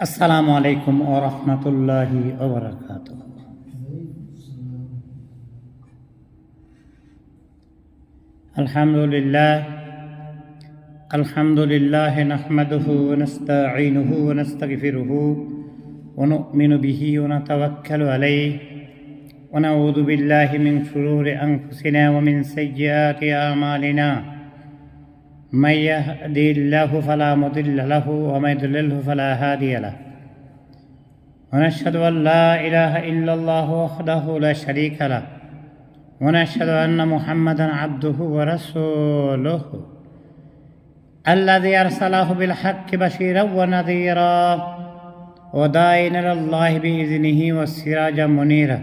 আসসালামু আলাইকুম ওয়া রাহমাতুল্লাহি ওয়া বারাকাতুহু। আলহামদুলিল্লাহ নাহমাদুহু ওয়া নাস্তাঈনুহু ওয়া নাস্তাগফিরুহু ওয়া নু'মিনু বিহি ওয়া নাতাওয়াক্কালু আলাইহি ওয়া নাউযু বিল্লাহি মিন শুরুরি আনফুসিনা ওয়া মিন সাইয়্যাতি আমালিনা। من يهدي الله فلا مضل له ومن يضلله فلا هادي له ونشهد أن لا إله إلا الله وحده لا شريك له ونشهد أن محمدا عبده ورسوله الذي أرسله بالحق بشيرا ونذيرا وداعيا إلى الله بإذنه وسراجا منيرا.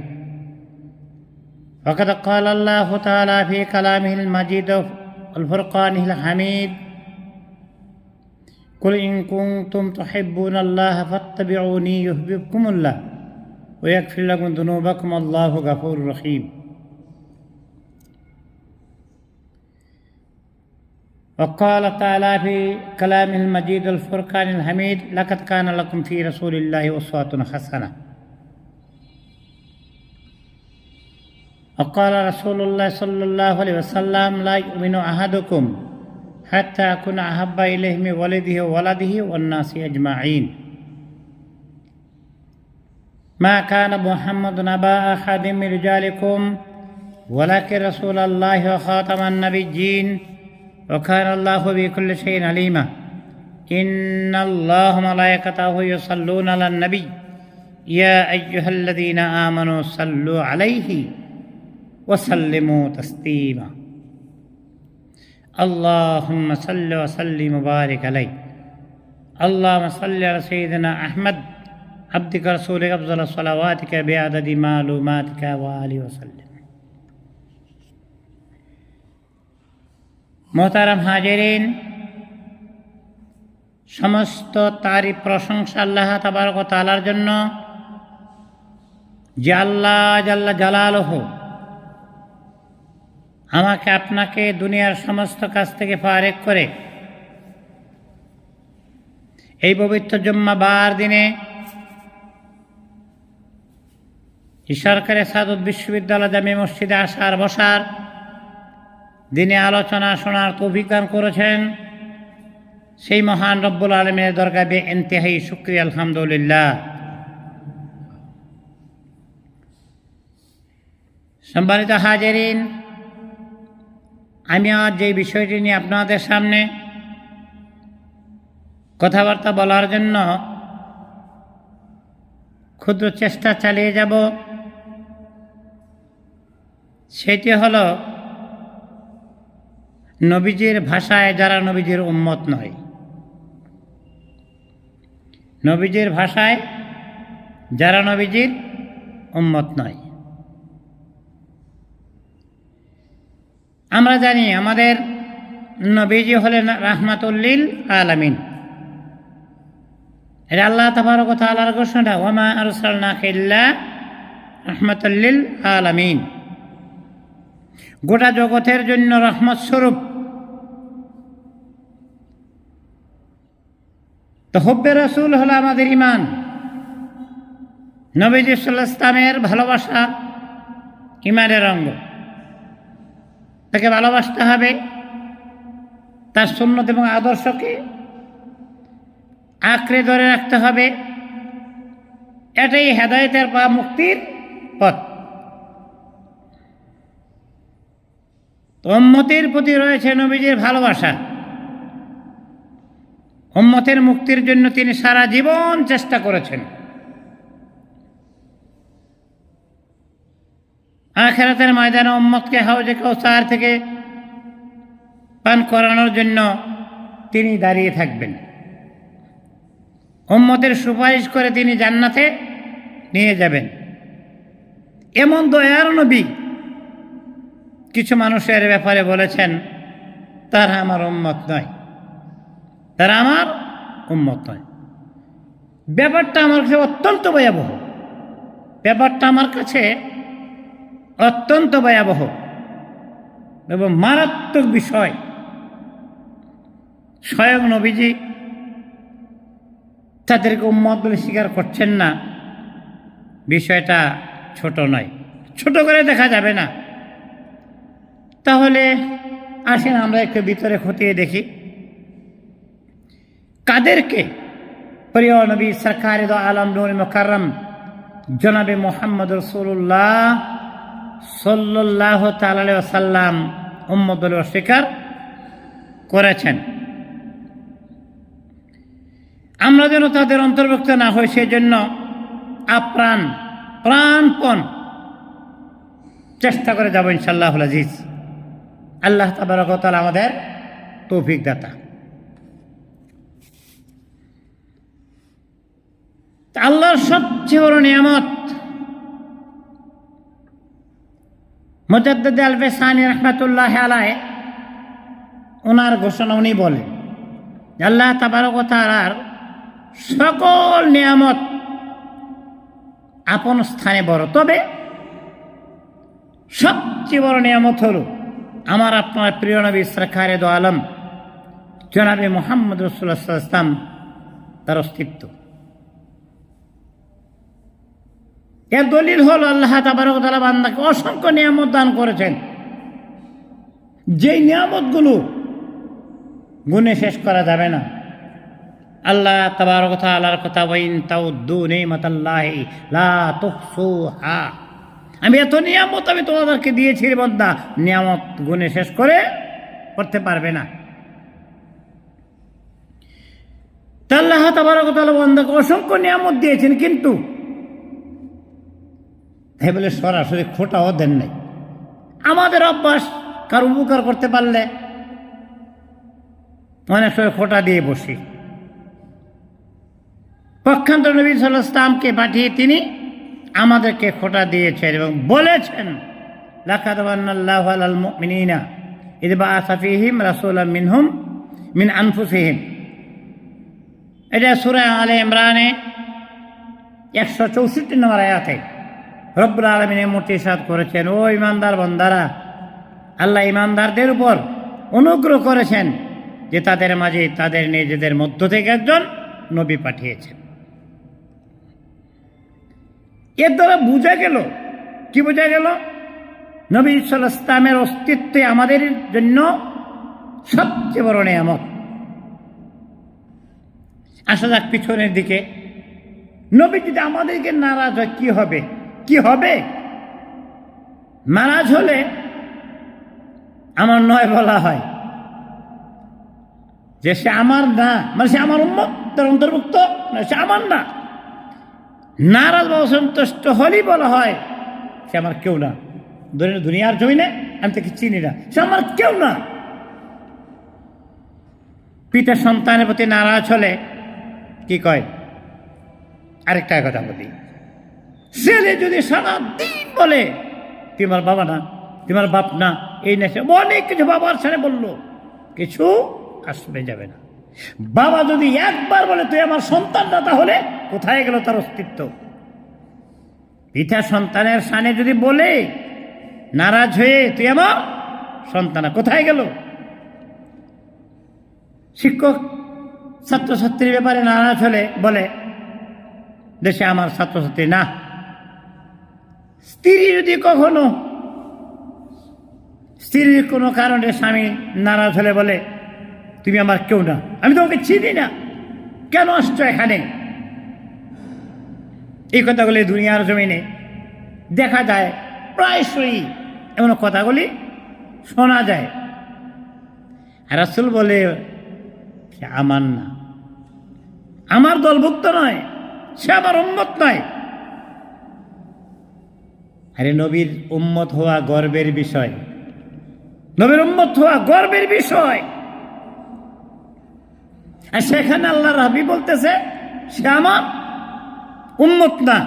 وقد قال الله تعالى في كلامه المجيد الفرقان الحميد: قل إن كنتم تحبون الله فاتبعوني يحببكم الله ويغفر لكم ذنوبكم الله غفور رحيم. وقال تعالى في كلامه المجيد الفرقان الحميد: لقد كان لكم في رسول الله أسوة حسنة. وقال رسول الله صلى الله عليه وسلم: لا يؤمن أحدكم حتى أكون أحب إليه من والده وولده والناس أجمعين. ما كان محمد أبا أحد من رجالكم ولكن رسول الله وخاتم النبيين وكان الله بكل شيء عليما. إن الله وملائكته يصلون على النبي يا أيها الذين آمنوا صلوا عليه وسلموا تسليما. اللهم صل وسلم وبارك عليه. اللهم صل على سيدنا أحمد عبدك رسولك أفضل صلواتك بعدد معلوماتك وآله وسلم. মোহতারাম হাজিরিন, সমস্ত তারিফ প্রশংসা আল্লাহ তাবারক ওয়া তাআলার জন্য, যে আল্লাহ জাল্লা জালালুহু আমাকে আপনাকে দুনিয়ার সমস্ত কাজ থেকে ফারেক করে এই পবিত্র জুম্মাবার দিনে সরকারি সাদত বিশ্ববিদ্যালয় জামে মসজিদে আসার বসার দিনে আলোচনা শোনার তৌফিক দান করেছেন, সেই মহান রব্বুল আলামিনের দরগাহে বেইনতেহাই শুকরিয়া আলহামদুলিল্লাহ। সম্মানিত হাজিরিন, আমি আজ যে বিষয়টি নিয়ে আপনাদের সামনে কথাবার্তা বলার জন্য ক্ষুদ্র চেষ্টা চালিয়ে যাব, সেটি হলো নবীজির ভাষায় যারা নবীজির উম্মত নয়। নবীজির ভাষায় যারা নবীজির উম্মত নয়। আমরা জানি আমাদের নবীজি হলেন রাহমাতুল লিল আলামিন। এটা আল্লাহ তাবারক ওয়া তাআলার ঘোষণা, ওয়া মা আরসালনাকা ইল্লা রাহমাতাল লিল আলামিন। গোটা জগতের জন্য রহমত স্বরূপ। তো হুব্বে রাসূল হলো আমাদের ঈমান। নবীজি সাল্লাল্লাহু আলাইহি ওয়াসাল্লামের ভালোবাসা ঈমানের অঙ্গ। তাকে ভালোবাসতে হবে, তার সুন্নত এবং আদর্শকে আঁকড়ে ধরে রাখতে হবে। এটাই হেদায়েতের বা মুক্তির পথ। তো উম্মতের প্রতি রয়েছে নবীজির ভালোবাসা। উম্মতের মুক্তির জন্য তিনি সারা জীবন চেষ্টা করেছেন। আখিরাতের ময়দানে উম্মতকে হাউজে কাউসার থেকে পান করানোর জন্য তিনি দাঁড়িয়ে থাকবেন। উম্মতের সুপারিশ করে তিনি জান্নাতে নিয়ে যাবেন। এমন দয়ার নবী কিছু মানুষের ব্যাপারে বলেছেন, তারা আমার উম্মত নয়, তারা আমার উম্মত নয়। ব্যাপারটা আমার কাছে অত্যন্ত ভয়াবহ। ব্যাপারটা আমার কাছে অত্যন্ত ভয়াবহ এবং মারাত্মক বিষয়। স্বয়ং নবীজি তাদেরকে উম্মত বলে স্বীকার করছেন না, বিষয়টা ছোট নয়, ছোট করে দেখা যাবে না। তাহলে আসেন আমরা একটু ভিতরে খতিয়ে দেখি, কাদেরকে প্রিয় নবী সরকারে দো আলম নূর মুকাররম জনাবে মুহাম্মদ রাসূলুল্লাহ সাল্লাল্লাহু তাআলা আলাইহি ওয়াসাল্লাম উম্মত বলে অস্বীকার করেছেন। আমরা যেন তাদের অন্তর্ভুক্ত না হই সেজন্য প্রাণপণ চেষ্টা করে যাব ইনশাআল্লাহুল আজিজ। আল্লাহ তাবারক ওয়া তাআলা আমাদের তৌফিক দাতা। আল্লাহর সবচেয়ে বড় নিয়ামত, মুজাদ্দিদ আল-ফিসানি রাহমাতুল্লাহ আলাইহি ওনার ঘোষণা উনি বলেন, আল্লাহ তাবারক ওয়া তাআলার সকল নিয়ামত আপন স্থানে বড়, তবে সবচেয়ে বড় নিয়ামত হলো আমার আপনার প্রিয় নবী সরকারে দো আলম জনাবে মুহাম্মদ রাসূলুল্লাহ সাল্লাল্লাহু আলাইহি ওয়াসাল্লাম, তার অস্তিত্ব। এর দলিল হল আল্লাহ তাবারক ওয়া তাআলা বান্দাকে অসংখ্য নিয়ামত দান করেছেন, যেই নিয়ামতগুলো গুণে শেষ করা যাবে না। আল্লাহ তাবারক ওয়া তাআলার কথা, ওয়াইন তাউদ্দু নিমাতাল্লাহি লা তুহসুহা, আমি এত নিয়ামত আমি তোমাদেরকে দিয়েছি রে বান্দা, নিয়ামত গুণে শেষ করতে পারবে না। আল্লাহ তাবারক ওয়া তাআলা বান্দাকে অসংখ্য নিয়ামত দিয়েছেন, কিন্তু তাই বলে সরাসরি খোটাও দেন নাই। আমাদের অভ্যাস, কার উপকার করতে পারলে অনেক সময় খোটা দিয়ে বসি। পক্ষান্তর নবী সাল্লাল্লাহু আলাইহি ওয়াসাল্লামকে পাঠিয়ে তিনি আমাদেরকে খোটা দিয়েছেন এবং বলেছেন, লাকাদ মান্নাল্লাহু আলাল মুমিনিনা ইয বাআসা ফীহিম রাসূলাম মিনহুম মিন আনফুসিহিম। এটা সূরা আলে ইমরানে 164 নম্বর আয়াতে রব্বুল আলামিন এমনটি ইরশাদ করেছেন, ও ঈমানদার বান্দারা, আল্লাহ ঈমানদারদের উপর অনুগ্রহ করেছেন যে তাদের মাঝে তাদের নিজেদের মধ্য থেকে একজন নবী পাঠিয়েছেন। এর দ্বারা বোঝা গেল, কি বোঝা গেল? নবী সাল্লাল্লাহু আলাইহি ওয়াসাল্লামের অস্তিত্বে আমাদের জন্য সবচেয়ে বড় নিয়ামত। আসা যাক পিছনের দিকে। নবী যদি আমাদেরকে নারাজ হয় কি হবে? নারাজ হলে আমার নয় বলা হয় যে সে আমার না, মানে সে আমার উম্মত, তার অন্তর্ভুক্ত না, সে আমার না। নারাজ বা অসন্তুষ্ট হলেই বলা হয় সে আমার কেউ না। দুনিয়ার জমিনে আমি তাকে চিনি না, সে আমার কেউ না। পিতা সন্তানের প্রতি নারাজ হলে কি কয়? আরেকটা কথা বলি, ছেলে যদি সারা দিন বলে তুই আমার বাবা না, তুই আমার বাপ না, এই না, অনেক কিছু বাবার সামনে বললো, কিছু আসবে যাবে না। বাবা যদি একবার বলে তুই আমার সন্তান না, তাহলে কোথায় গেল তার অস্তিত্ব? পিতা সন্তানের সামনে যদি বলে নারাজ হয়ে তুই আমার সন্তান, কোথায় গেল? শিক্ষক ছাত্রছাত্রীর ব্যাপারে নারাজ হলে বলে দেশে আমার ছাত্রছাত্রী না। স্ত্রী যদি কখনো স্ত্রীর কোনো কারণে স্বামী নারাজ হলে বলে তুমি আমার কেউ না, আমি তোমাকে চিনি না, কেন আসছো এখানে? এই কথাগুলি দুনিয়ার জমিনে দেখা যায়, প্রায়শই এমন কথাগুলি শোনা যায়। রাসূল বলে সে আমার না, আমার দলভুক্ত নয়, সে আমার উম্মত নয়। আরে নবীর উম্মত হওয়া গর্বের বিষয়, নবীর উম্মত হওয়া গর্বের বিষয়। আর সেখানে আল্লাহ রাবি বলতেছে সে আমার উম্মত না।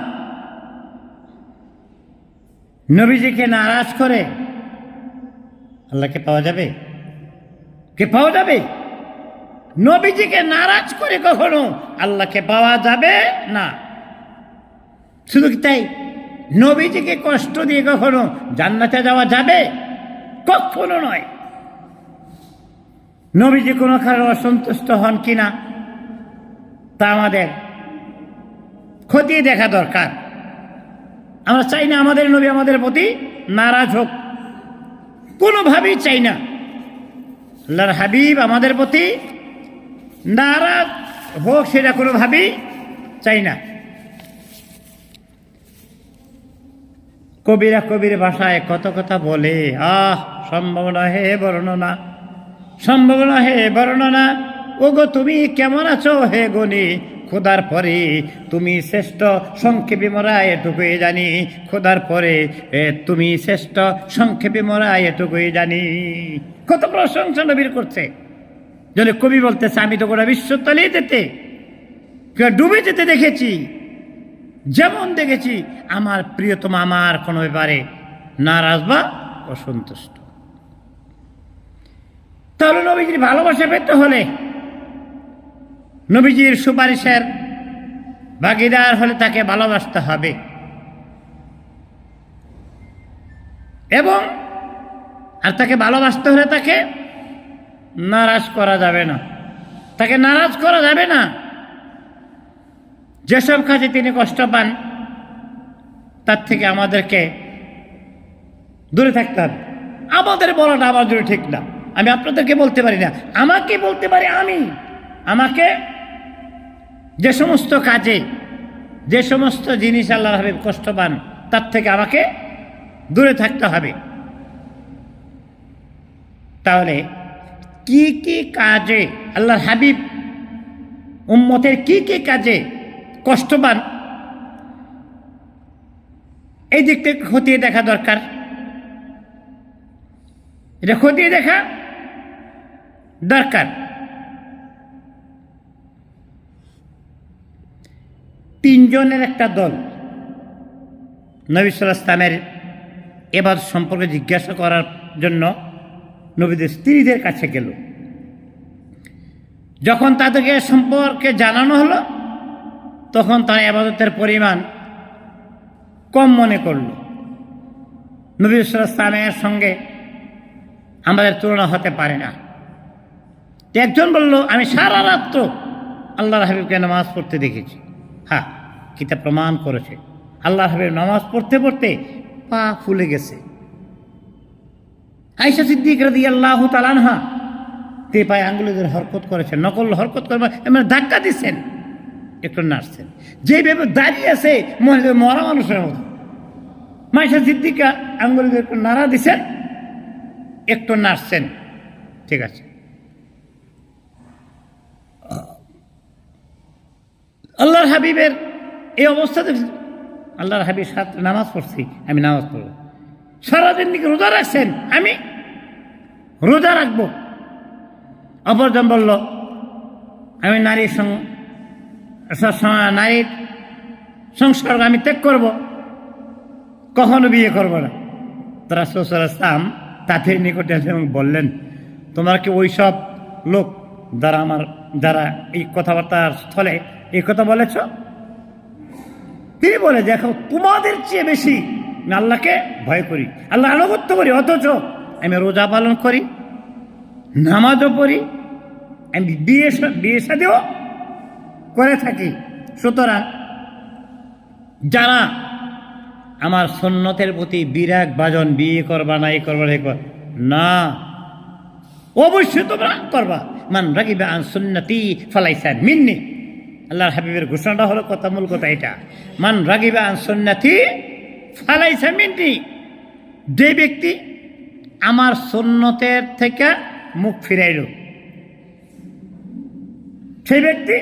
নবীজিকে নারাজ করে আল্লাহকে পাওয়া যাবে? কে পাওয়া যাবে? নবীজিকে নারাজ করে কখনো আল্লাহকে পাওয়া যাবে না। শুধু কি তাই, নবীজিকে কষ্ট দিয়ে কখনো জান্নাতে যাওয়া যাবে? কখনো নয়। নবীজি কোনো কারণে অসন্তুষ্ট হন কিনা তা আমাদের খতিয়ে দেখা দরকার। আমরা চাই না আমাদের নবী আমাদের প্রতি নারাজ হোক, কোনোভাবেই চাই না আল্লাহর হাবিব আমাদের প্রতি নারাজ হোক, সেটা কোনোভাবেই চাই না। কবিরা কবির ভাষায় কত কথা বলে, সম্ভব না হে বর্ণনা, সম্ভব না হে বর্ণনা। ওগো তুমি কেমন আছো হে গনি, খোদার পরে তুমি শ্রেষ্ঠ, সংক্ষেপে মোরা এটুকুই জানি। খোদার পরে তুমি শ্রেষ্ঠ, সংক্ষেপে মোরা এটুকুই জানি। কত প্রশংসা নবীর করছে। যদি কবি বলতেছে আমি তো গোটা বিশ্ব তলিয়ে যেতে, ডুবে যেতে দেখেছি, যেমন দেখেছি আমার প্রিয়তম আমার কোনো ব্যাপারে নারাজ বা অসন্তুষ্ট। তাহলে নবীজির ভালোবাসা পেতে হলে, নবীজির সুপারিশের ভাগিদার হলে তাকে ভালোবাসতে হবে, এবং আর তাকে ভালোবাসতে হলে তাকে নারাজ করা যাবে না, তাকে নারাজ করা যাবে না। যেসব কাজে তিনি কষ্ট পান তার থেকে আমাদেরকে দূরে থাকতে হবে। আমাদের বলাটা আমার জন্য ঠিক না, আমি আপনাদেরকে বলতে পারি না, আমাকে বলতে পারি আমি। আমাকে যে সমস্ত কাজে, যে সমস্ত জিনিস আল্লাহর হাবিব কষ্ট পান তার থেকে আমাকে দূরে থাকতে হবে। তাহলে কি কি কাজে আল্লাহর হাবিব উম্মতের কি কি কাজে কষ্ট পান, এই দিকটা খতিয়ে দেখা দরকার। এটা খতিয়ে দেখা দরকার। তিনজনের একটা দল নবী সাল্লাল্লাহু আলাইহি ওয়াসাল্লামের ইবাদত সম্পর্কে জিজ্ঞাসা করার জন্য নবীদের স্ত্রীদের কাছে গেল। যখন তাদেরকে সম্পর্কে জানানো হলো, তখন তারা ইবাদতের পরিমাণ কম মনে করল। নবী সাল্লাল্লাহু আলাইহি ওয়াসাল্লামের সঙ্গে আমাদের তুলনা হতে পারে না। একজন বলল, আমি সারা রাত্র আল্লাহর হাবিবকে নামাজ পড়তে দেখেছি। হ্যাঁ, কিতাব প্রমাণ করেছে আল্লাহর হাবিব নামাজ পড়তে পড়তে পা ফুলে গেছে। আয়েশা সিদ্দিকা রাদিয়াল্লাহু তাআলা আনহা তে পায়ে আঙ্গুলের হরকত করেছেন, নকল হরকত করে মানে ধাক্কা দিচ্ছেন, একটু নাড়ছেন। যেভাবে দাঁড়িয়ে আছে মনে হয় মরা মানুষের মতো। আয়েশা সিদ্দিকা আঙ্গুলের একটু নাড়া দিচ্ছেন, একটু নাড়ছেন, ঠিক আছে। আল্লাহর হাবিবের এই অবস্থাতে আল্লাহর হাবিব সাথে নামাজ পড়ছি, আমি নামাজ পড়ব। সারাদিন দিকে রোজা রাখছেন, আমি রোজা রাখবো। অপরজন বলল, আমি নারীর নারীর সংসার আমি ত্যাগ করব, কখনো বিয়ে করব না। তারা রাসূল সাল্লাল্লাহু আলাইহি ওয়াসাল্লাম তাদের নিকটে আসেন এবং বললেন, তোমরা কি ওই সব লোক যারা এই কথাবার্তার স্থলে এই কথা বলেছ? তিনি বলে, দেখো তোমাদের চেয়ে বেশি আমি আল্লাহকে ভয় করি, আল্লাহ আনুগত্য করি, অথচ আমি রোজা পালন করি, নামাজও পড়ি, আমি বিয়ে শাদীও করে থাকি। সুতরাং যারা আমার সুন্নতের প্রতি বিরাগ বাজন, বিয়ে করবা না, এই করবা না, অবশ্যই তোমরা করবা। মান রাগিবা আন সুন্নতি ফালাইসা মিন্নি। আল্লাহর হাবিবের ঘোষণাটা হলো কথা, মূল কথা এটা, মান রাগিবা আন সুন্নতি ফালাইসা মিন্নি। যে ব্যক্তি আমার সুন্নতের থেকে মুখ ফিরাইল, সেই ব্যক্তি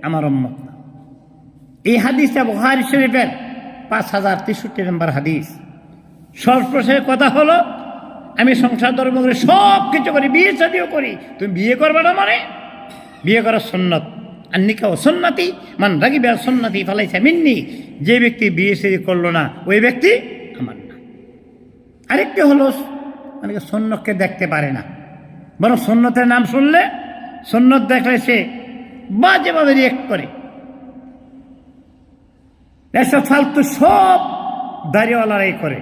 আমার উম্মত না। এই হাদিসটা বুখারী শরীফের 5063 নম্বর হাদিস। সর্বশেষ কথা হলো, আমি সংসার ধর্ম করে সব কিছু করি, বিয়ে শাদীও করি, তুমি বিয়ে করবে না মানে বিয়ে করার সুন্নত। আর নিকাহ সুন্নতি মান রাগিবা সুন্নতি ফালাইসা মিন্নি। যে ব্যক্তি বিয়ে শাদী করলো না, ওই ব্যক্তি আমার না। আরেকটি হলো, অনেকে সুন্নতকে দেখতে পারে না, বরং সুন্নতের নাম শুনলে, সুন্নত দেখলে সে বাজেভাবে রিয়েক্ট করে। এসব ফালতু সব দাড়িওয়ালারাই করে।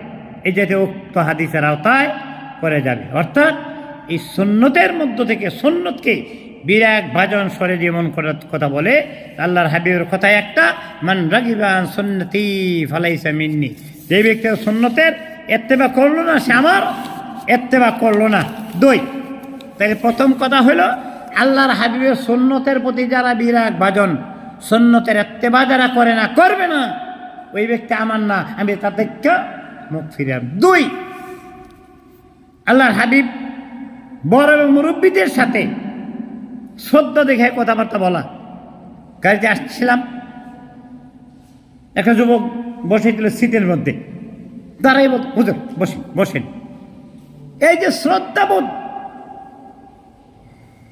এই জাতীয় উক্ত হাদিসের আওতায় করে যাবে। অর্থাৎ এই সুন্নতের মধ্য থেকে সুন্নতকে বিরাগ ভাজন স্বরে যেমন কথা বলে, আল্লাহর হাবিবের কথা একটা, মান রাগিবা আন সুন্নতি ফালাইসা মিন্নি, যে ব্যক্তি সুন্নতের ইত্তেবা করলো না সে আমার ইত্তেবা করলো না। 2, তাহলে প্রথম কথা হলো আল্লাহর হাবিবের সুন্নতের প্রতি যারা বিরাগ ভাজন, সুন্নতের ইত্তেবা যারা করে না, করবে না, ওই ব্যক্তি আমার না, আমি তাদেরকে মুখ ফিরে। 2, আল্লাহর হাবিব বড় এবং মুরব্বীদের সাথে শ্রদ্ধা দেখে কথাবার্তা বলা। গাড়িতে আসছিলাম, একটা যুবক বসেছিল সিটের মধ্যে, দাঁড়াই বল, হুজুর বসেন বসেন। এই যে শ্রদ্ধাবোধ,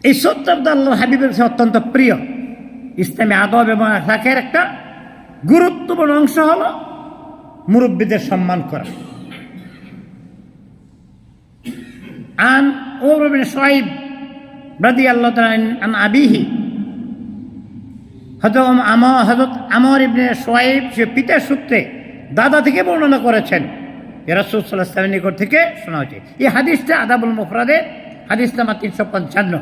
এই শ্রদ্ধাবোধ আল্লাহর হাবিবের কাছে অত্যন্ত প্রিয়। ইসলামী আদব এবং আখলাকের একটা গুরুত্বপূর্ণ অংশ হলো মুরব্বীদের সম্মান করা। আন উমর বিন শুআইব রাদিয়াল্লাহু তাআলা আন আবিহি, হযরত আমর ইবনে শুআইব সে পিতার সূত্রে দাদা থেকে বর্ণনা করেছেন, রাসূল সাল্লাল্লাহু আলাইহি ওয়াসাল্লামের নিকট থেকে শোনা হয়েছে। এই হাদিসটা আদাবুল মুফরাদে হাদিস নাম্বার 355।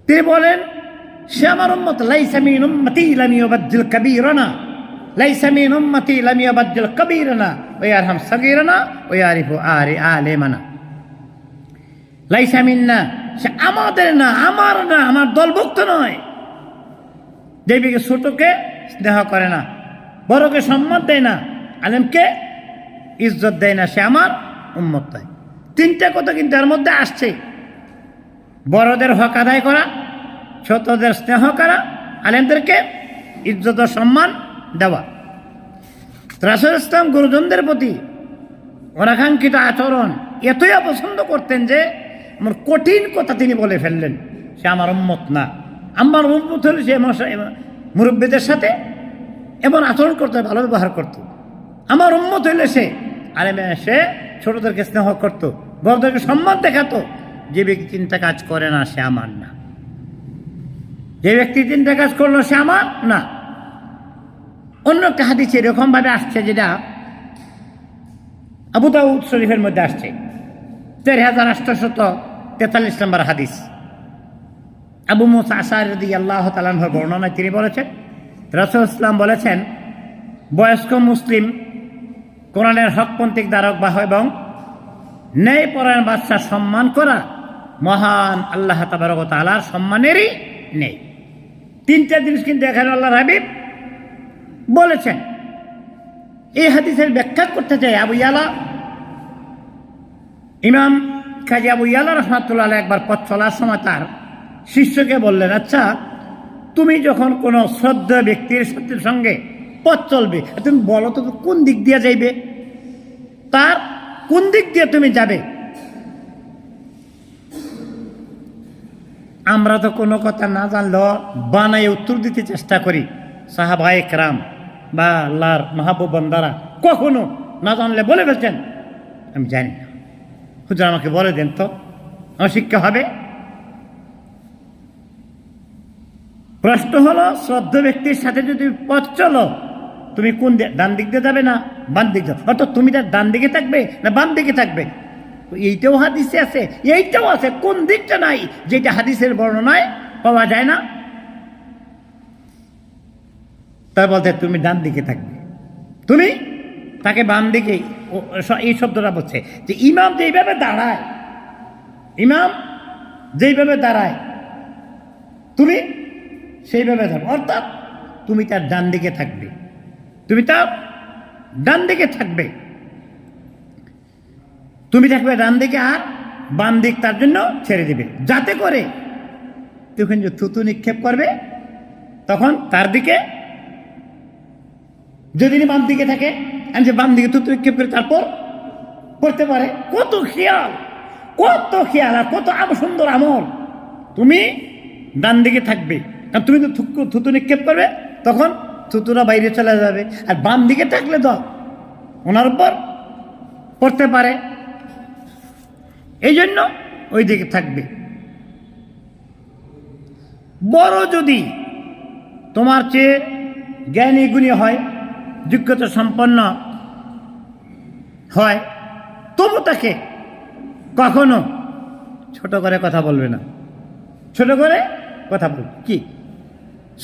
তিনি বলেন, সে আমার উম্মত, লাইসা মিন উম্মতি লাম ইউবাদদিল কাবীরানা, লাইসা মিন উম্মতি লাম ইউবাদদিল কাবীরানা ওয়া ইয়ারহাম সাগীরানা ওয়া ইয়ারিফু আলিমানা। লাইসা মিন্না, সে আমাদের না, আমার না, আমার দলভুক্ত নয়, যে ব্যক্তি ছোটকে স্নেহ করে না, বড়কে সম্মান দেয় না, আলেমকে ইজ্জত দেয় না, সে আমার উম্মত নয়। 3টা কথা কিন্তু এর মধ্যে আসছে, বড়দের হক আদায় করা, ছোটদের স্নেহ করা, আলেমদেরকে ইজ্জত ও সম্মান দেওয়া। রাসূল ইসলাম গুরুজনদের প্রতি অনাকাঙ্ক্ষিত আচরণ এতই অপছন্দ করতেন যে আমার কঠিন কথা তিনি বলে ফেললেন, সে আমার উম্মত না। আমার উম্মত হলে সে মুরব্বীদের সাথে এমন আচরণ করতে, ভালো ব্যবহার করত। আমার উম্মত হইলে সে আলেমে সে ছোটদেরকে স্নেহ করত, বড়দেরকে সম্মান দেখাতো। যে ব্যক্তি 3টা কাজ করে না সে আমার না, যে ব্যক্তি 3টা কাজ করলো সে আমার না। অন্য একটা হাদিসে এরকম ভাবে আসছে, যেটা আবু দাউদ শরীফের মধ্যে আসছে, 4843 নম্বর হাদিস। আবু মুসা আশআরী রাদিয়াল্লাহু তাআলা আনহু বর্ণনায় তিনি বলেছেন, রাসূল ইসলাম বলেছেন, বয়স্ক মুসলিম কোরআনের হকপন্থী ধারক বাহক এবং ন্যায়পরায়ণ বাদশাহ সম্মান করা মহান আল্লাহ তাবারক ওয়া তাআলার সম্মানেরই নেই। 3টা জিনিস কিন্তু এখানে আল্লাহর হাবিব বলেছেন। এই হাদিসের ব্যাখ্যা করতে চাই আবু ইয়ালা, ইমাম কাজী আবু ইয়ালা রাহমাতুল্লাহ আলাইহি একবার পথ চলার সময় তার শিষ্যকে বললেন, আচ্ছা তুমি যখন কোনো শ্রদ্ধা ব্যক্তির সঙ্গে পথ চলবে, তুমি বলো তো কোন দিক দিয়ে যাইবে, তার কোন দিক দিয়ে তুমি যাবে? আমরা তো কোনো কথা না জানলেও বানাই উত্তর দিতে চেষ্টা করি। সাহাবায়ে কেরাম বা আল্লাহর মাহবুব বান্দারা কখনো না জানলে বলে ফেলছেন, আমি জানি না, হুজুর আমাকে বলে দেন তো, আমার শিক্ষা হবে। প্রশ্ন হলো, শ্রদ্ধ ব্যক্তির সাথে যদি পথ চলো, তুমি কোন ডান দিক দিয়ে যাবে না বাম দিক যাবে, অর্থাৎ তুমি তার ডান দিকে থাকবে না বাম দিকে থাকবে। এইটাও হাদিসে আছে, এইটাও আছে, কোন দিকটা নাই যেটা হাদিসের বর্ণনায় পাওয়া যায় না। তাই বলতে তুমি ডান দিকে থাকবে, তুমি তাকে বাম দিকে, এই শব্দটা বলছে যে ইমাম যেইভাবে দাঁড়ায়, ইমাম যেইভাবে দাঁড়ায় তুমি সেইভাবে থাকবে, অর্থাৎ তুমি তার ডান দিকে থাকবে, তুমি তার ডান দিকে থাকবে, তুমি থাকবে ডান দিকে, আর বাম দিক তার জন্য ছেড়ে দিবে, যাতে করে তখন যে থুতু নিক্ষেপ করবে তখন তার দিকে, যদি বাম দিকে থাকে আমি যে বাম দিকে থুতু নিক্ষেপ করে তারপর করতে পারে। কত খেয়াল, কত খেয়াল, আর কত সুন্দর আমল। তুমি ডান দিকে থাকবে, কারণ তুমি তো থুতু নিক্ষেপ করবে, তখন থুতুরা বাইরে চলে যাবে, আর বাম দিকে থাকলে তো ওনার উপর পড়তে পারে, এই জন্য ওই দিকে থাকবে। বড় যদি তোমার চেয়ে জ্ঞানী গুণী হয়, যোগ্যতা সম্পন্ন হয়, তবু তাকে কখনো ছোট করে কথা বলবে না, ছোট করে কথা বল। কি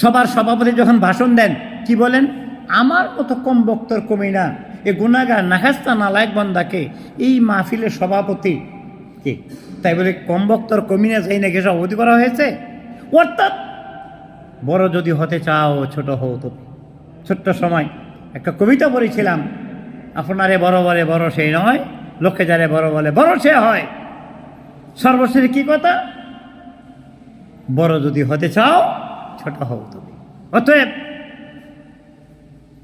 সবার সভাপতি যখন ভাষণ দেন কি বলেন? আমার মতো কম বক্তর কমি না, এ গুনাহগার নাখাস্তা নালায়েক বান্দাকে এই মাহফিলের সভাপতি কে? তাই বলে কম বক্তর কমি না চাই নাকি সভাপতি করা হয়েছে? অর্থাৎ বড় যদি হতে চাও ছোট হও। তো ছোট্ট সময় একটা কবিতা পড়েছিলাম, আপনারে বড় বলে বড় সেই নয়, লোকে যারে বড় বলে বড় সে হয়। সর্বশেষ কি কথা? বড় যদি হতে চাও ছোট হও তুমি। অতএব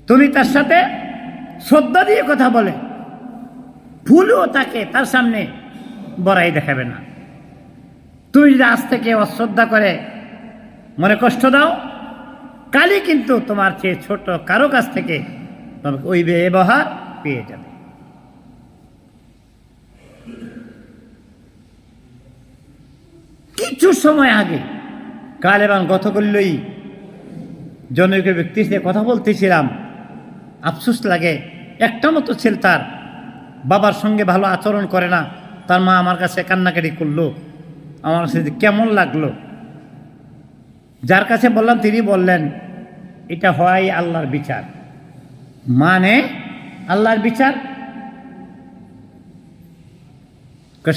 তুমি তার সাথে শ্রদ্ধা দিয়ে কথা বলে, ভুলও তাকে তার সামনে বড়াই দেখাবে না। তুমি যদি আজ থেকে অশ্রদ্ধা করে মনে কষ্ট দাও, কালই কিন্তু তোমার চেয়ে ছোট কারো কাছ থেকে তোমাকে ওই ব্যবহার পেয়ে যাবে। কিছু সময় আগে কাল এবং গতকালই জনৈক ব্যক্তির সাথে কথা বলতেছিলাম। আফসোস লাগে, একটা মতো ছেলে তার বাবার সঙ্গে ভালো আচরণ করে না। তার মা আমার কাছে কান্নাকাটি করলো, আমার কাছে কেমন লাগলো। যার কাছে বললাম তিনি বললেন এটা হয় আল্লাহর বিচার। মানে আল্লাহর বিচার?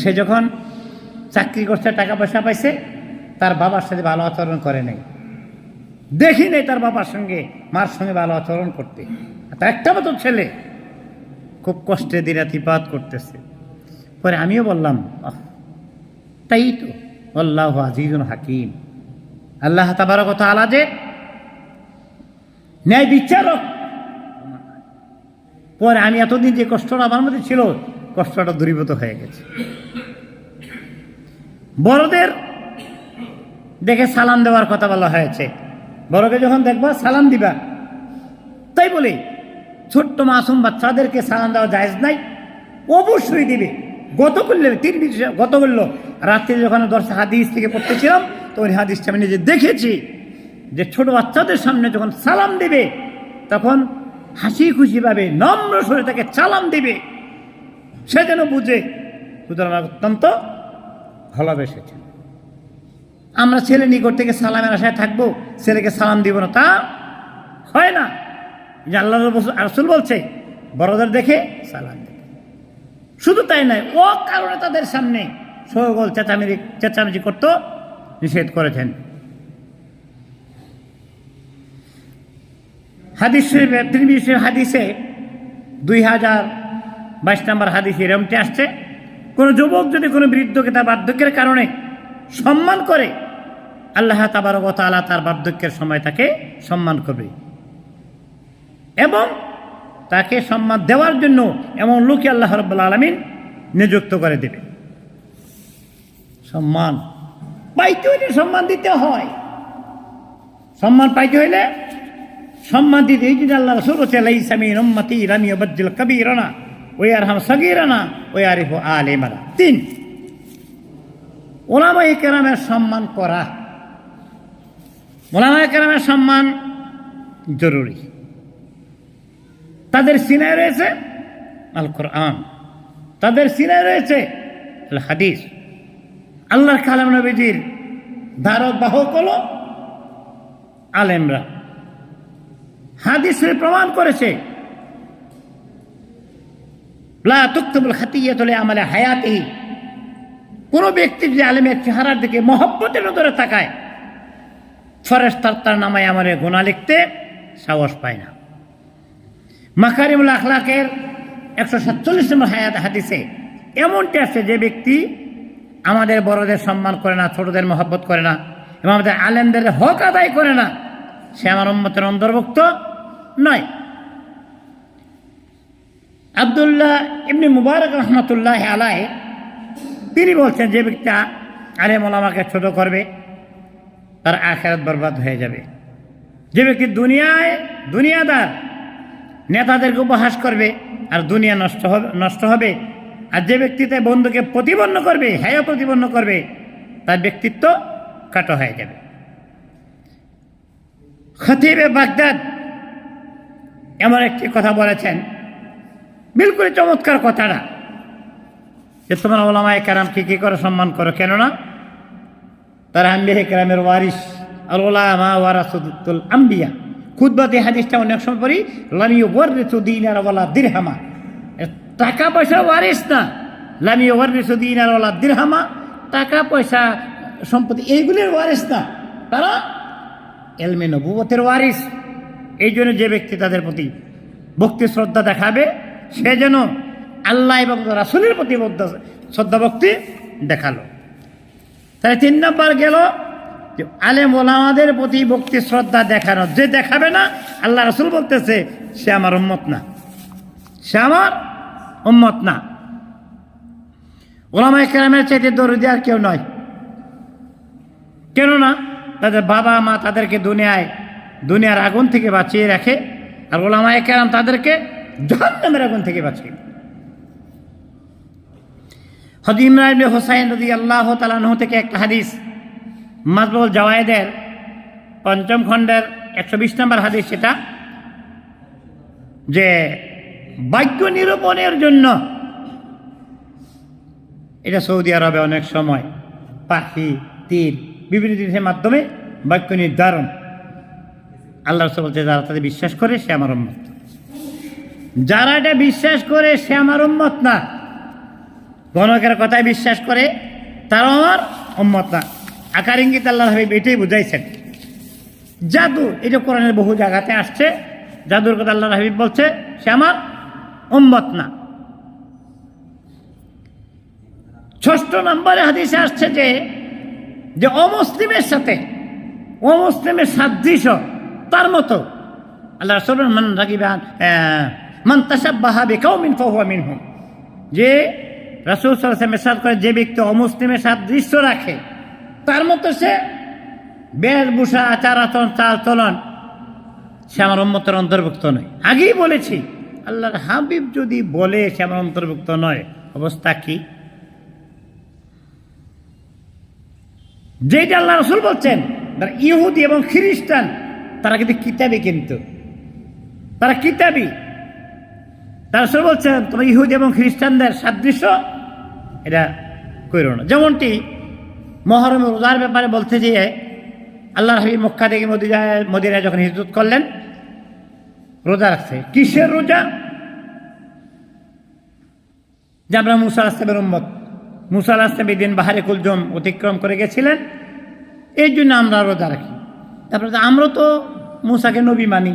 সে যখন চাকরি করছে, টাকা পয়সা পাইছে, তার বাবার সাথে ভালো আচরণ করে নাই, দেখি নেই তার বাবার সঙ্গে মার সঙ্গে ভালো আচরণ করতে। তার একটা মতো ছেলে খুব কষ্টে দিনাতিপাত করতেছে। পরে আমিও বললাম তাই তো, আল্লাহু আজিজুন হাকিম, আল্লাহ তাবারক ওয়া তাআলা যে ন্যায় বিচারক। পরে আমি এতদিন যে কষ্টটা আমার মধ্যে ছিল, কষ্টটা দূরীভূত হয়ে গেছে। বড়দের দেখে সালাম দেওয়ার কথা বলা হয়েছে। বড়কে যখন দেখবা সালাম দিবা। তাই বলে ছোট্ট মাসুম বাচ্চাদেরকে সালাম দেওয়া জায়েজ নাই? অবশ্যই দিবে। গত করলো রাত্রে যখন দর্শক হাদিস থেকে পড়তেছিলাম, তো ওই হাদিসটা আমি নিজে দেখেছি যে ছোট বাচ্চাদের সামনে যখন সালাম দিবে তখন হাসি খুশি ভাবে নম্র স্বরে তাকে সালাম দিবে, সে যেন বুঝে সুতরাং অত্যন্ত ভালোবেসেছে। আমরা ছেলে নিকট থেকে সালামের আশায় থাকবো, ছেলেকে সালাম দিব না, তা হয় না। যে আল্লাহ রাসূল বলছে বড়দের দেখে সালাম দেবে। শুধু তাই নয়, ও কারণে তাদের সামনে সগোল চেঁচামেচি করতে নিষেধ করেছেন। হাদিস তিরমিজি হাদিসে 2022 নম্বর হাদিসে এরকমটি আসছে, কোনো যুবক যদি কোনো বৃদ্ধকে তার বার্ধক্যের কারণে সম্মান করে, আল্লাহ তাবারক ওয়া তাআলা তার বার্ধক্যের সময় তাকে সম্মান করবে এবং তাকে সম্মান দেওয়ার জন্য এমন লোকই আল্লাহ রাব্বুল আলামিন নিযুক্ত করে দেবে। সম্মান পাইতে হইলে সম্মান দিতে হয়। সম্মান পাইতে হইলে সম্মান দিতে। এই যে আল্লাহ রাসূল বলেছেন লাইসা মিন উম্মতি লাম ইউবাদদিল কাবীরানা ওয়া ইয়ারহাম সাগীরানা ওয়া ইয়ারিফু আলিমানা। 3 উলামায়ে কেরামের সম্মান করা। উলামায়ে কেরামের সম্মান জরুরি। তাদের সিনায় রয়েছে আল কোরআন, তাদের সিনায় রয়েছে আল হাদিস। আল্লাহর কালাম নবীজির ধারক বাহক হলো আলেমরা। হাদিসে প্রমাণ করেছে লা তুকতাবুল খাতিয়াতু লিআমালি হায়াতিহি। কোনো ব্যক্তি যে আলেমের চেহারার দিকে মহব্বতের নজরে তাকায়, ফেরেশতারা তার নামায় আমলে গুনাহ লিখতে সাহস পায় না। মাকারিমুল আখলাকের 147 নম্বর হাদিসে এমনটি আছে, যে ব্যক্তি আমাদের বড়দের সম্মান করে না, ছোটদের মহব্বত করে না এবং আমাদের আলেমদের হক আদায় করে না, সে আমার উম্মতের অন্তর্ভুক্ত নয়। আব্দুল্লাহ ইবনে মুবারক রাহমাতুল্লাহি আলাইহি তিনি বলছেন, যে ব্যক্তি আলেম ওলামাকে ছোট করবে তার আখিরাত বরবাদ হয়ে যাবে। যে ব্যক্তি দুনিয়াদার নেতাদেরকে উপহাস করবে আর দুনিয়া নষ্ট হবে, আর যে ব্যক্তি তার বন্ধুকে প্রতিপন্ন করবে, হেয় প্রতিপন্ন করবে, তার ব্যক্তিত্ব কাটো হয়ে যাবে। খতিবে বাগদাদ এমন একটি কথা বলেছেন, বিলকুল চমৎকার কথাটা, যে তোমরা উলামায়ে কেরামকে কি করে সম্মান করো, কেননা তারা আম্বিয়া কেরামের ওয়ারিস, আল উলামা ওয়ারাসাতুল আম্বিয়া। খুতবাতে হাদিসটা অনেক সময় পড়ি, লাম ইউওয়ারিসু দিনার ওয়ালা দিরহামা, টাকা পয়সা ওয়ারিস না। লাম ইউওয়ারিসু দিনার ওয়ালা দিরহামা, টাকা পয়সা সম্পত্তি এইগুলির ওয়ারিস না, তারা ইলমে নবুয়তের ওয়ারিস। এই জন্য যে ব্যক্তি তাদের প্রতি ভক্তি শ্রদ্ধা দেখাবে, সে যেন আল্লাহ এবং রাসূলের প্রতি শ্রদ্ধা ভক্তি দেখালো। তাই 3 নম্বর গেল যে আলেম ওলামাদের প্রতি ভক্তি শ্রদ্ধা দেখানো। যে দেখাবে না, আল্লাহ রাসূল বলতেছে সে আমার উম্মত না, সে আমার উম্মত না। ওলামায়ে কেরামের চাইতে দরদি আর কেউ নয়। কেননা তাদের বাবা মা তাদেরকে দুনিয়ার আগুন থেকে বাঁচিয়ে রাখে, আর ওলামায়ে কেরাম তাদেরকে জাহান্নামের আগুন থেকে বাঁচিয়ে। হযরত ইমরান ইবনে হুসাইন রাদিয়াল্লাহু তাআলা আনহু থেকে একটা হাদিস, মাজমুল জাওয়ায়েদের 5ম খণ্ডের 120 নম্বর হাদিস, সেটা যে বাক্য নিরূপণের জন্য এটা সৌদি আরবে অনেক সময় পাখি, তীর, বিভিন্ন জিনিসের মাধ্যমে বাক্য নির্ধারণ। আল্লাহ রাসূল বলছে যারা তাদের বিশ্বাস করে সে আমার উম্মত। যারা এটা বিশ্বাস করে সে আমার উম্মত না, গণকের কথায় বিশ্বাস করে তারা আমার উম্মত না। আকার ইঙ্গিত আল্লাহর হাবিব এটাই বুঝাইছেন। জাদু, এটা কোরআনের বহু জায়গাতে আসছে, জাদুর কথা আল্লাহর হাবিব বলছে সে আমার উম্মত না। 6 নম্বরে হাদিসে আসছে যে অমুসলিমের সাথে অমুসলিমের সাদৃশ্য তার মতো। আল্লাহ রাসূল মান তাশাব্বাহা বিকাউমিন ফাহুয়া মিনহুম, যে রাসূল সাল্লাল্লাহু আলাইহি ওয়াসাল্লাম ইরশাদ করে যে ব্যক্তি অমুসলিমের সাদৃশ্য রাখে তার মতো সে বেশভূষা, আচার আচরণ, চাল চলন, সে আমার উম্মতের অন্তর্ভুক্ত নয়। আগেই বলেছি, আল্লাহর হাবিব যদি বলে সে আমার অন্তর্ভুক্ত নয়, অবস্থা কি? যেটা আল্লাহ রাসূল বলছেন, ইহুদি এবং খ্রিস্টান তারা কিন্তু কিতাবী, কিন্তু তারা কিতাবী। তার রাসূল বলছেন তোমরা ইহুদি এবং খ্রিস্টানদের সাদৃশ্য এটা করো না। যেমনটি মুহররম রোজার ব্যাপারে বলতে গিয়ে আল্লাহর হাবিব মক্কা থেকে মদিনায় যখন হিজরত করলেন, রোজা রাখছে। কিসের রোজা? যে আমরা মুসা আলাইহিস সালামের উম্মত, মুসা আলাইহিস সালাম দিন বাহারে কুলজুম অতিক্রম করে গেছিলেন, এই জন্য আমরা রোজা রাখি। তারপরে আমরা তো মুসাকে নবী মানি,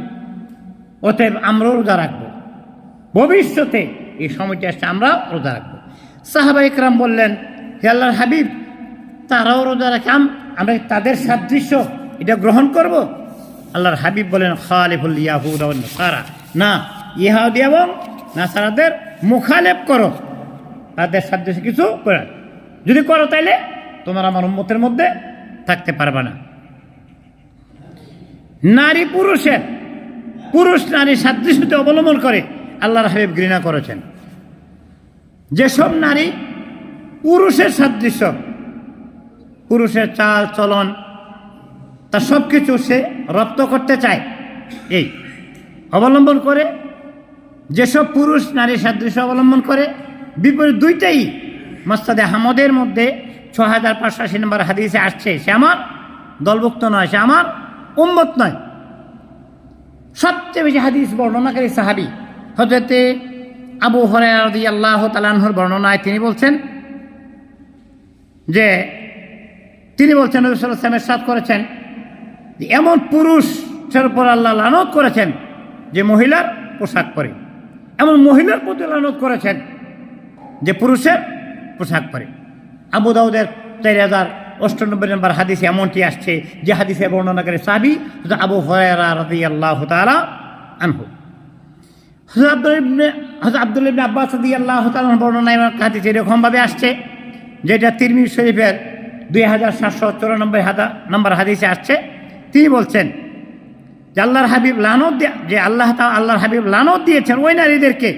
অতএব আমরাও রোজা রাখবো। ভবিষ্যতে এই সময়টা আসছে, আমরা রোজা রাখবো। সাহাবায়ে কেরাম বললেন, হে আল্লাহর হাবিব, তারাও রোজা রাখে, আমরা তাদের সাদৃশ্য এটা গ্রহণ করব? আল্লাহর হাবিব বলেন, খালিফুল ইয়াহুদ ওয়ান নাসারা, না, ইহুদি এবং নাসারাদের মুখালেফ করো, তাদের সাদৃশ্য কিছু করো। যদি করো তাইলে তোমার আমার উম্মতের মধ্যে থাকতে পারবে না। নারী পুরুষ নারী সাদৃশ্যতে অবলম্বন করে আল্লাহর হাবিব ঘৃণা করেছেন। যেসব নারী পুরুষের সাদৃশ্য, পুরুষের চাল চলন, তার সব কিছু সে রপ্ত করতে চায়, এই অবলম্বন করে, যেসব পুরুষ নারী সাদৃশ্য অবলম্বন করে, বিপরীত দুইটাই মুসনাদে আহমদের মধ্যে 6580 নম্বর হাদিসে আসছে, সে আমার দলভুক্ত নয়, সে আমার উম্মত নয়। সবচেয়ে বেশি হাদিস বর্ণনাকারী সাহাবী হযরত আবু হুরায়রা রাদিয়াল্লাহু তাআলা আনহুর বর্ণনায় তিনি বলছেন নবী সাল্লাল্লাহু আলাইহি ওয়াসাল্লাম ইরশাদ করেছেন যে এমন পুরুষের উপর আল্লাহ লানত করেছেন যে মহিলার পোশাক পরে, এমন মহিলার প্রতি লানত করেছেন যে পুরুষের পোশাক পরে। আবু দাউদের 4098 নম্বর হাদিসে এমনটি আসছে, যে হাদিসে বর্ণনাকারী সাহাবী হযরত আবু হুরায়রা রাদিয়াল্লাহু তাআলা আনহু। হযরত আব্দুল্লাহ ইবনে আব্বাস রাদিয়াল্লাহু তাআলা বর্ণনায় হাদিস এরকমভাবে আসছে, যেটা তিরমিজি শরীফের 2794 নম্বর হাদিসে আসছে। তিনি বলছেন যে আল্লাহর হাবিব লানত দিয়েছেন ওই নারীদেরকে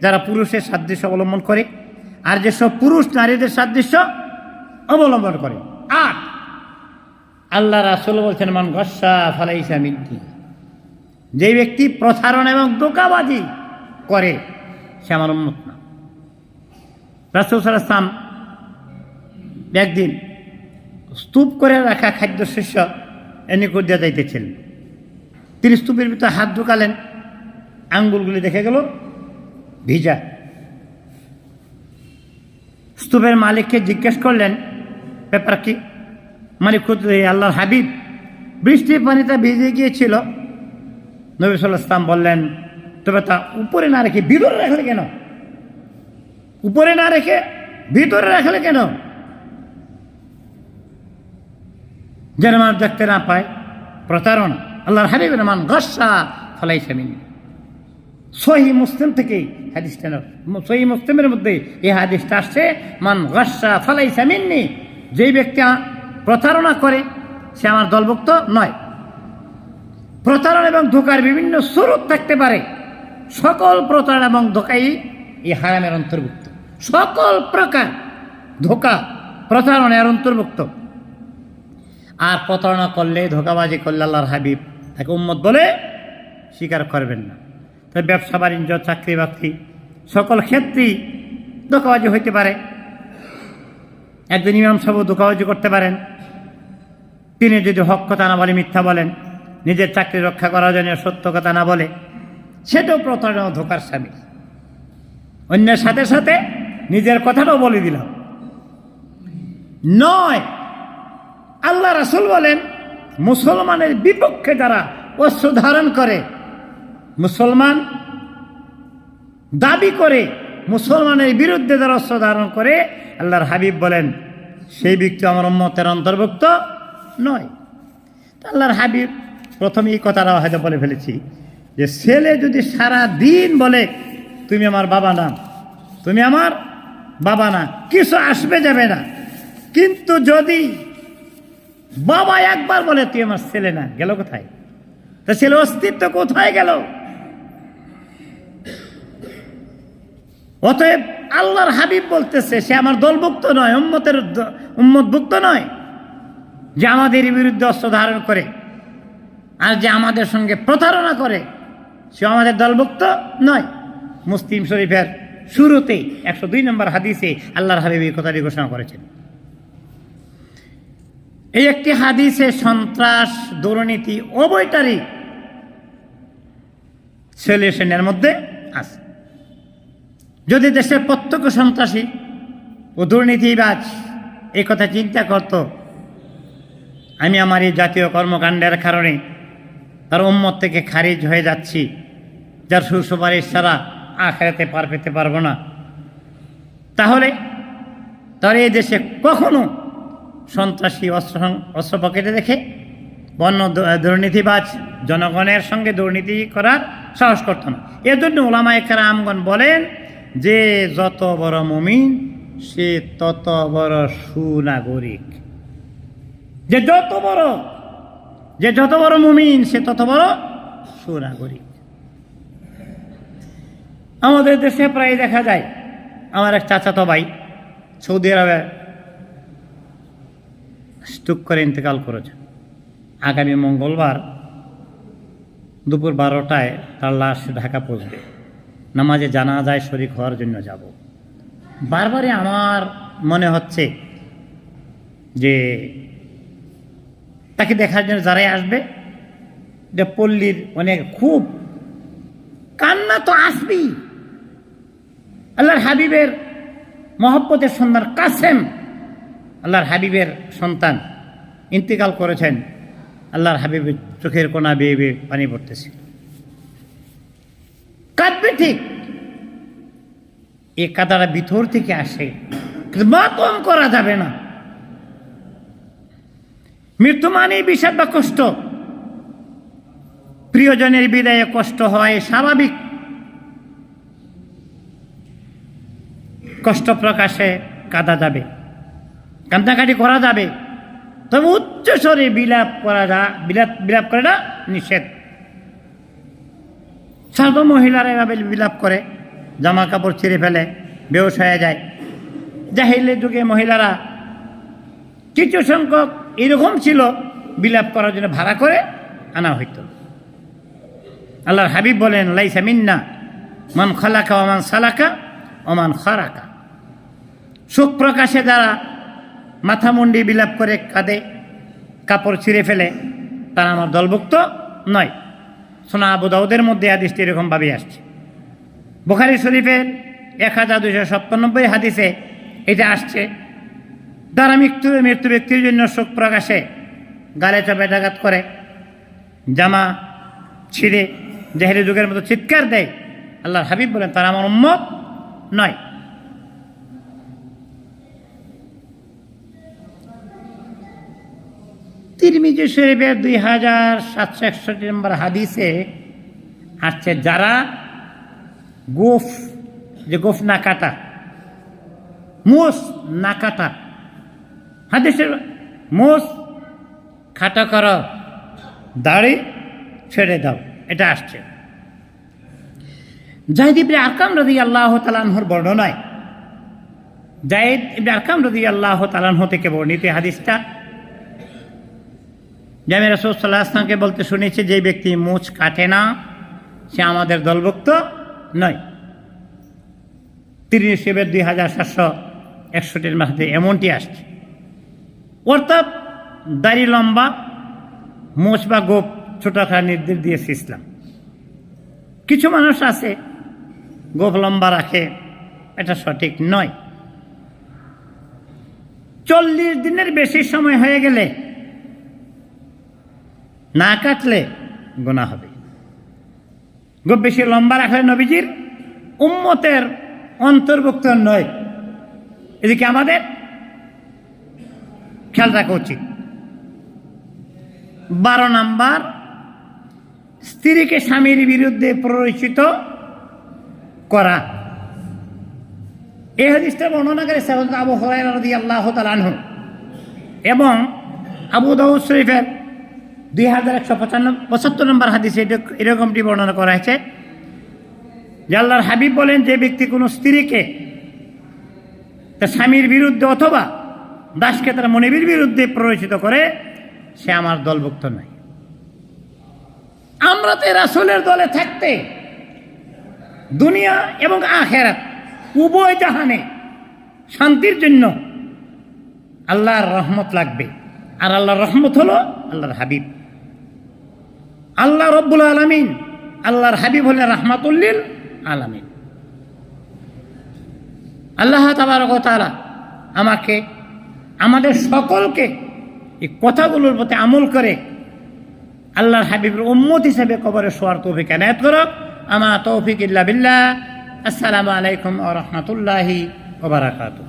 যারা পুরুষের সাদৃশ্য অবলম্বন করে, আর যেসব পুরুষ নারীদের সাদৃশ্য অবলম্বন করে। আর আল্লাহ রাসূল বলছেন, মান গস্সা ফালাইসা মিন্নি, যে ব্যক্তি প্রতারণা এবং ধোঁকাবাজি করে সে আমার উম্মত না। রাসূল সাল্লাল্লাহু আলাইহি ওয়াসাল্লাম একদিন স্তূপ করে রাখা খাদ্যশস্য এনে করে দিয়ে যাইতেছিলেন। তিনি স্তূপের ভিতরে হাত ঢুকালেন, আঙ্গুলগুলি দেখে গেল ভিজা। স্তূপের মালিককে জিজ্ঞেস করলেন, ব্যাপার কি? মালিক আল্লাহর হাবিব, বৃষ্টির পানিটা ভিজে গিয়েছিল। নবী সাল্লাল্লাহু আলাইহি ওয়াসাল্লাম বললেন, তবে তা উপরে না রেখে ভিতরে রাখলে কেন? উপরে না রেখে ভিতরে রাখলে কেন? যেন মানুষ দেখতে না পায়। প্রতারণা। আল্লাহর হাবিবের মান গাসসা ফালাইসা মিন্নি। সহিহ মুসলিম থেকে হাদিসটা, সহিহ মুসলিমের মধ্যে এই হাদিসটা আসছে, মান গাসসা ফালাইসা মিন্নি। যেই ব্যক্তি প্রতারণা করে সে আমার দলভুক্ত নয়। প্রতারণা এবং ধোঁকার বিভিন্ন স্বরূপ থাকতে পারে। সকল প্রতারণা এবং ধোঁকাই এই হারামের অন্তর্ভুক্ত। সকল প্রকার ধোঁকা প্রতারণার অন্তর্ভুক্ত। আর প্রতারণা করলে, ধোঁকাবাজি করলে আল্লাহর হাবিব তাকে উম্মত বলে স্বীকার করবেন না। তাই ব্যবসা বাণিজ্য, চাকরি বাকরি সকল ক্ষেত্রেই ধোঁকাবাজি হইতে পারে। একজন ইমাম সাহেব ধোঁকাবাজি করতে পারেন। তিনি যদি হক কথা না বলে, মিথ্যা বলেন, নিজের চাকরি রক্ষা করার জন্য সত্য কথা না বলে, সেটাও প্রতারণা ও ধোঁকার শামিল। অন্যের সাথে সাথে নিজের কথাটাও বলে দিলাম নয়। আল্লাহ রাসূল বলেন, মুসলমানের বিপক্ষে যারা অস্ত্র ধারণ করে, মুসলমান দাবি করে মুসলমানের বিরুদ্ধে যারা অস্ত্র ধারণ করে, আল্লাহর হাবিব বলেন সেই ব্যক্তি আমার উম্মতের অন্তর্ভুক্ত নয়। আল্লাহর হাবিব প্রথমে এই কথাটা হয়তো বলে ফেলেছি যে ছেলে যদি সারা দিন বলে তুমি আমার বাবা না, তুমি আমার বাবা না, কিছু আসবে যাবে না, কিন্তু যদি বাবা একবার বলে তুই আমার ছেলে না, গেল কোথায়? তা ছেলে অস্তিত্ব কোথায় গেল? অতএব আল্লাহর হাবিব বলতেছে সে আমার দলভুক্ত নয়, উম্মতভুক্ত নয়, যে আমাদের বিরুদ্ধে অস্ত্র ধারণ করে আর যে আমাদের সঙ্গে প্রতারণা করে সে আমাদের দলভুক্ত নয়। মুসলিম শরীফের শুরুতে 102 নম্বর হাদিসে আল্লাহর হাবিব এই কথাটি ঘোষণা করেছেন। এই একটি হাদিসে সন্ত্রাস, দুর্নীতি, অবৈতারিক সলিউশনের মধ্যে আছে। যদি দেশের প্রত্যক্ষ সন্ত্রাসী ও দুর্নীতিবাজ এই কথা চিন্তা করত, আমি আমার এই জাতীয় কর্মকাণ্ডের কারণে তার উম্মত থেকে খারিজ হয়ে যাচ্ছি, যার সুসুপারিশ ছাড়া আখিরাতে পার পেতে পারবো না, তাহলে তার এই দেশে কখনো সন্ত্রাসী অস্ত্র পকেটে রেখে বন্য দুর্নীতিবাজ জনগণের সঙ্গে দুর্নীতি করার সাহস করত না। এর জন্য উলামায়ে কেরামগণ বলেন যে যত বড় মুমিন সে তত বড় সুনাগরিক। যে যত বড় মুমিন সে তত বড় সুনাগরিক। আমাদের দেশে প্রায় দেখা যায়, আমার এক চাচাতো ভাই সৌদি আরবে স্ট্রোক করে ইন্তেকাল করেছে। আগামী মঙ্গলবার দুপুর 12টায় তার লাশ ঢাকা পৌঁছবে। নামাজে জানাজায় শরীক হওয়ার জন্য যাব। বারবারই আমার মনে হচ্ছে যে তাকে দেখার জন্য যারাই আসবে, যে পল্লীর অনেক খুব কান্না তো আসবেই। আল্লাহর হাবিবের মহব্বতের সন্তান কাসেম, আল্লাহর হাবিবের সন্তান, ইন্তেকাল করেছেন। আল্লাহর হাবিবের চোখের কোনা বেয়ে বেয়ে পানি পড়তেছে, কাঁদবে ঠিক। এই কাদাটা ভিতর থেকে আসে, মাতম করা যাবে না। মৃত্যু মানেই বিষাদ বা কষ্ট। প্রিয়জনের বিদায়ে কষ্ট হয় স্বাভাবিক, কষ্ট প্রকাশে কাঁদা যাবে, কান্দাকাটি করা যাবে, তবে উচ্চস্বরে বিলাপ করাটা নিষেধ। সাধারণ মহিলারা এভাবে বিলাপ করে, জামা কাপড় ছিঁড়ে ফেলে, বেহুশ হয়ে যায়। জাহিলিয়াতের যুগে মহিলারা কিছু সংখ্যক এরকম ছিল, বিলাপ করার জন্য ভাড়া করে আনা হইত। আল্লাহর হাবিব বলেন, লাইসা মিন্না মান খালাকা ওমান সালাকা ওমান খারাকা। সুখ প্রকাশে যারা মাথা মুন্ডি বিলাপ করে কাঁদে, কাপড় ছিঁড়ে ফেলে, তারা আমার দলভুক্ত নয়। সুনান আবু দাউদের মধ্যে হাদিসটি এরকমভাবে আসছে। বুখারী শরীফের 1297 হাদিসে এটা আসছে, যারা মৃত্যু ব্যক্তির জন্য শোক প্রকাশে গালে চাপাটাঘাত করে, জামা ছিঁড়ে জাহেলি যুগের মতো চিৎকার দেয়, আল্লাহর হাবিব বলেন তারা আমার উম্মত নয়। তিরমিজি শরীফের 2761 নম্বর হাদিসে আসছে, যারা গোফ, যে গোফ না কাটা, মোষ না কাটা, হাদিসের মোষ খাটা করো, দাড়ি ছেড়ে দাও, এটা আসছে। যায়েদ ইবনে আরকাম রাদিয়াল্লাহু তাআলা আনহুর বর্ণনায়, যায়েদ ইবনে আরকাম রাদিয়াল্লাহু তাআলা আনহু থেকে বর্ণিত হাদিসটা, যে আমি রাসূল সাল্লাল্লাহু আলাইহি ওয়াসাল্লামকে বলতে শুনেছি, যে ব্যক্তি মুছ কাটে না সে আমাদের দলভুক্ত নয়। তিরমিজি শরীফের 2761 মাসে এমনটি আসছে। অর্থাৎ দাড়ি লম্বা, মোছ বা গোপ ছোট রাখার নির্দেশ দিয়েছে ইসলাম। কিছু মানুষ আছে গোপ লম্বা রাখে, এটা সঠিক নয়। 40 দিনের বেশি সময় হয়ে গেলে না কাটলে গুনাহ হবে। গোপ বেশি লম্বা রাখলে নবীজির উম্মতের অন্তর্ভুক্ত নয়। এদিকে আমাদের খেয়াল রাখা উচিত। 12 নাম্বার, স্ত্রীকে স্বামীর বিরুদ্ধে প্ররোচিত করা। এই হাদিসটা বর্ণনা করে হযরত আবু হুরায়রা রাদিয়াল্লাহু তাআলা আনহু, এবং আবু দাউদ শরীফের 2175 নম্বর হাদিসে এরকমটি বর্ণনা করা হয়েছে যে আল্লাহর হাবিব বলেন, যে ব্যক্তি কোনো স্ত্রীকে তার স্বামীর বিরুদ্ধে অথবা দাসকে তার মনিবের বিরুদ্ধে প্ররোচিত করে সে আমার দলভুক্ত নয়। আমরা তো রাসূলের দলে থাকতে দুনিয়া এবং আখিরাত উভয় জাহানে শান্তির জন্য আল্লাহর রহমত লাগবে, আর আল্লাহর রহমত হলো আল্লাহর হাবিব। আল্লাহ রব্বুল আলামিন, আল্লাহর হাবিব হলেন রাহমাতুল লিল আলামিন। আল্লাহ তাবারক ওয়া তাআলা আমাকে, আমাদের সকলকে এই কথাগুলোর প্রতি আমল করে আল্লাহর হাবিবের উম্মত হিসেবে কবরে শোয়ার তৌফিক এনায়েত করুক। আমা তৌফিক ইল্লা বিল্লাহ। আসসালামু আলাইকুম ওয়া রাহমাতুল্লাহি ওয়া বারাকাতুহু।